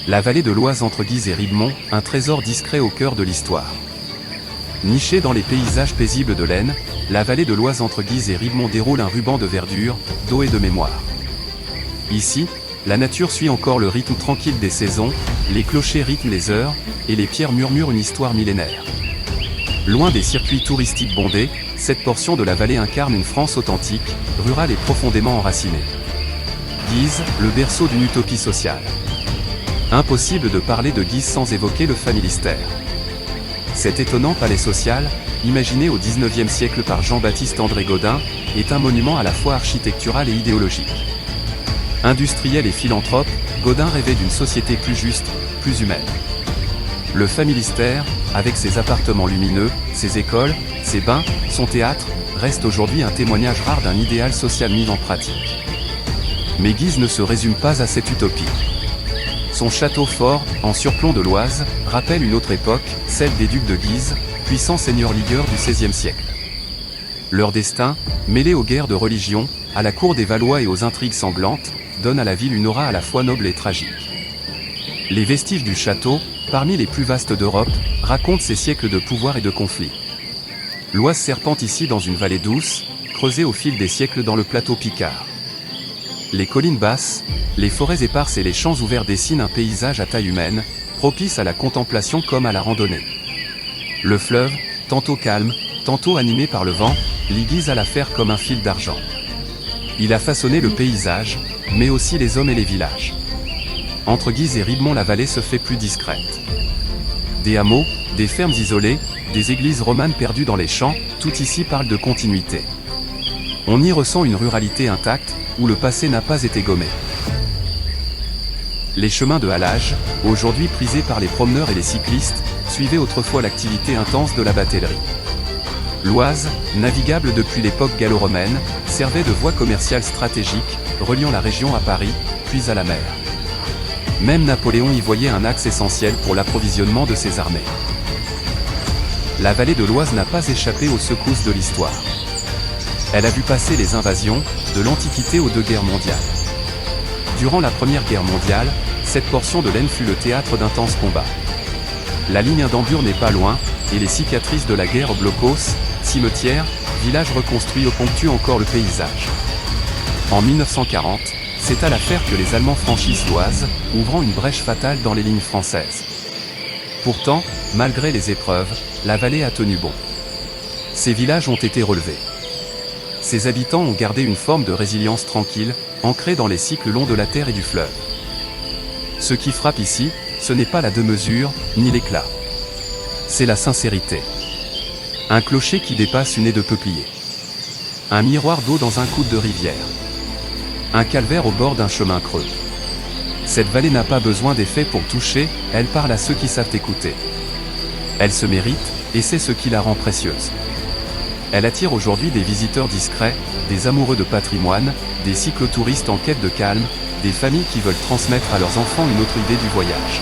la vallée de l'Oise entre Guise et Ribemont, un trésor discret au cœur de l'histoire. Nichée dans les paysages paisibles de l'Aisne, la vallée de l'Oise entre Guise et Ribemont déroule un ruban de verdure, d'eau et de mémoire. Ici, la nature suit encore le rythme tranquille des saisons, les clochers rythment les heures, et les pierres murmurent une histoire millénaire. Loin des circuits touristiques bondés, cette portion de la vallée incarne une France authentique, rurale et profondément enracinée. Guise, le berceau d'une utopie sociale. Impossible de parler de Guise sans évoquer le Familistère. Cet étonnant palais social, imaginé au XIXe siècle par Jean-Baptiste André Gaudin, est un monument à la fois architectural et idéologique. Industriel et philanthrope, Gaudin rêvait d'une société plus juste, plus humaine. Le Familistère, avec ses appartements lumineux, ses écoles, ses bains, son théâtre, reste aujourd'hui un témoignage rare d'un idéal social mis en pratique. Mais Guise ne se résume pas à cette utopie. Son château fort, en surplomb de l'Oise, rappelle une autre époque, celle des ducs de Guise, puissants seigneurs ligueurs du XVIe siècle. Leur destin, mêlé aux guerres de religion, à la cour des Valois et aux intrigues sanglantes, donne à la ville une aura à la fois noble et tragique. Les vestiges du château, parmi les plus vastes d'Europe, racontent ces siècles de pouvoir et de conflits. L'Oise serpente ici dans une vallée douce, creusée au fil des siècles dans le plateau picard. Les collines basses, les forêts éparses et les champs ouverts dessinent un paysage à taille humaine, propice à la contemplation comme à la randonnée. Le fleuve, tantôt calme, tantôt animé par le vent, lie Guise à l'affaire comme un fil d'argent. Il a façonné le paysage, mais aussi les hommes et les villages. Entre Guise et Ribemont, la vallée se fait plus discrète. Des hameaux, des fermes isolées, des églises romanes perdues dans les champs, tout ici parle de continuité. On y ressent une ruralité intacte, où le passé n'a pas été gommé. Les chemins de halage, aujourd'hui prisés par les promeneurs et les cyclistes, suivaient autrefois l'activité intense de la batellerie. L'Oise, navigable depuis l'époque gallo-romaine, servait de voie commerciale stratégique, reliant la région à Paris, puis à la mer. Même Napoléon y voyait un axe essentiel pour l'approvisionnement de ses armées. La vallée de l'Oise n'a pas échappé aux secousses de l'histoire. Elle a vu passer les invasions, de l'Antiquité aux deux guerres mondiales. Durant la Première Guerre mondiale, cette portion de l'Aisne fut le théâtre d'intenses combats. La ligne Indambur n'est pas loin, et les cicatrices de la guerre blockhaus, cimetières, villages reconstruits ponctuent encore le paysage. En 1940, c'est à la Fère que les Allemands franchissent l'Oise, ouvrant une brèche fatale dans les lignes françaises. Pourtant, malgré les épreuves, la vallée a tenu bon. Ces villages ont été relevés. Ses habitants ont gardé une forme de résilience tranquille, ancrée dans les cycles longs de la terre et du fleuve. Ce qui frappe ici, ce n'est pas la démesure, ni l'éclat. C'est la sincérité. Un clocher qui dépasse une haie de peupliers. Un miroir d'eau dans un coude de rivière. Un calvaire au bord d'un chemin creux. Cette vallée n'a pas besoin d'effets pour toucher, elle parle à ceux qui savent écouter. Elle se mérite, et c'est ce qui la rend précieuse. Elle attire aujourd'hui des visiteurs discrets, des amoureux de patrimoine, des cyclotouristes en quête de calme, des familles qui veulent transmettre à leurs enfants une autre idée du voyage.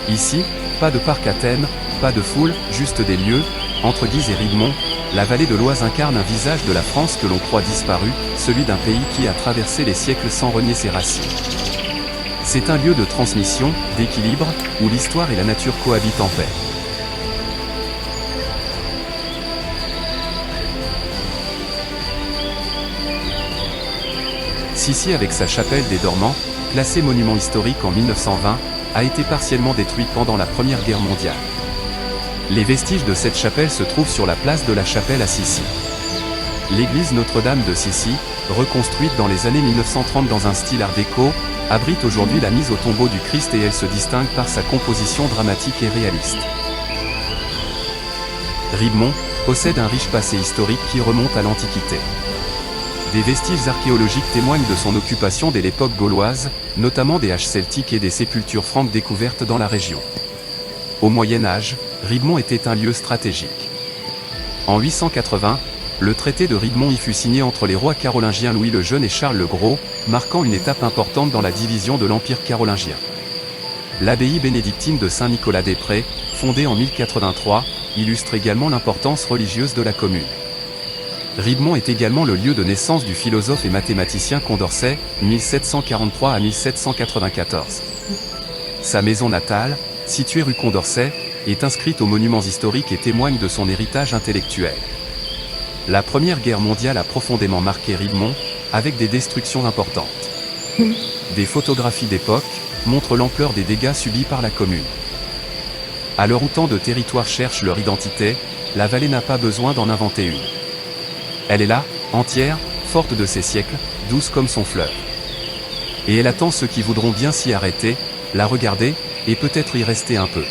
Ici, pas de parc à thème, pas de foule, juste des lieux. Entre Guise et Ribemont, la vallée de l'Oise incarne un visage de la France que l'on croit disparu, celui d'un pays qui a traversé les siècles sans renier ses racines. C'est un lieu de transmission, d'équilibre, où l'histoire et la nature cohabitent en paix. Sissi, avec sa chapelle des Dormants, classée monument historique en 1920, a été partiellement détruite pendant la Première Guerre mondiale. Les vestiges de cette chapelle se trouvent sur la place de la Chapelle à Sissi. L'église Notre-Dame de Sissi, reconstruite dans les années 1930 dans un style art déco, abrite aujourd'hui la mise au tombeau du Christ et elle se distingue par sa composition dramatique et réaliste. Ribemont possède un riche passé historique qui remonte à l'Antiquité. Des vestiges archéologiques témoignent de son occupation dès l'époque gauloise, notamment des haches celtiques et des sépultures franques découvertes dans la région. Au Moyen Âge, Ribemont était un lieu stratégique. En 880, le traité de Ribemont y fut signé entre les rois carolingiens Louis le Jeune et Charles le Gros, marquant une étape importante dans la division de l'Empire carolingien. L'abbaye bénédictine de Saint-Nicolas-des-Prés, fondée en 1083, illustre également l'importance religieuse de la commune. Ribemont est également le lieu de naissance du philosophe et mathématicien Condorcet, 1743 à 1794. Sa maison natale, située rue Condorcet, est inscrite aux monuments historiques et témoigne de son héritage intellectuel. La Première Guerre mondiale a profondément marqué Ribemont, avec des destructions importantes. Des photographies d'époque montrent l'ampleur des dégâts subis par la commune. À l'heure où tant de territoires cherchent leur identité, la vallée n'a pas besoin d'en inventer une. Elle est là, entière, forte de ses siècles, douce comme son fleuve. Et elle attend ceux qui voudront bien s'y arrêter, la regarder, et peut-être y rester un peu.